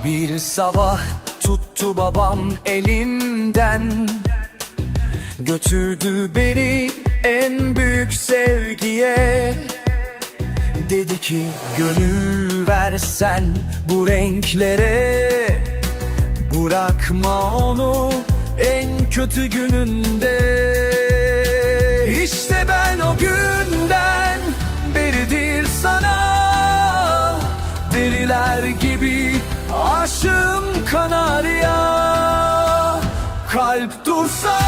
Bir sabah tuttu babam elimden, götürdü beni en büyük sevgiye. Dedi ki gönül versen bu renklere, bırakma onu en kötü gününde. İşte ben o günden beridir sana deliler gibi aşığım Kanarya. Kalp dursa